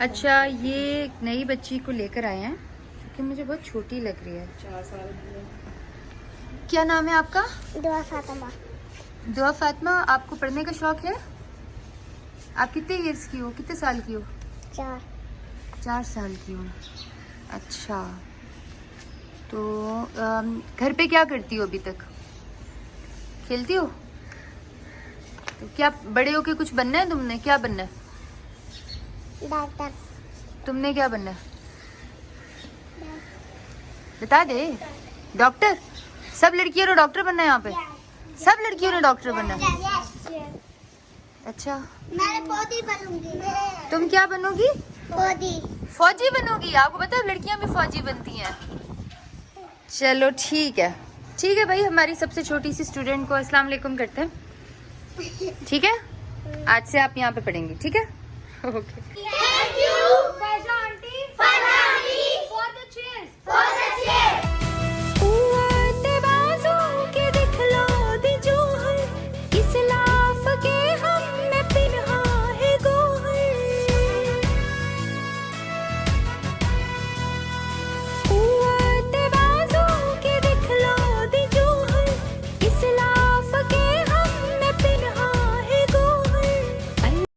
अच्छा, ये एक नई बच्ची को लेकर आए हैं क्योंकि मुझे बहुत छोटी लग रही है। 4 साल की। क्या नाम है आपका? दुआ फातिमा। दुआ फातिमा, आपको पढ़ने का शौक है? आप कितने ईयर्स की हो, कितने साल की हो? 4। 4 साल की हो। अच्छा, तो घर पे क्या करती हो अभी तक? खेलती हो? तो क्या बड़े होके कुछ बनना है तुमने? क्या बनना है? डॉक्टर। तुमने क्या बनना है? बता दे। डॉक्टर? सब लड़कियों ने डॉक्टर बनना है यहाँ पे? सब लड़कियों ने डॉक्टर बनना है? अच्छा, मैं पौधी बनूंगी। तुम क्या बनोगी? पौधी। फौजी बनोगी? आपको पता है लड़कियां भी फौजी बनती हैं। चलो ठीक है भाई, हमारी सबसे छोटी सी स्टूडेंट को अस्सलाम वालेकुम करते हैं। ठीक है, आज से आप यहाँ पे पढ़ेंगी, ठीक है? ओके।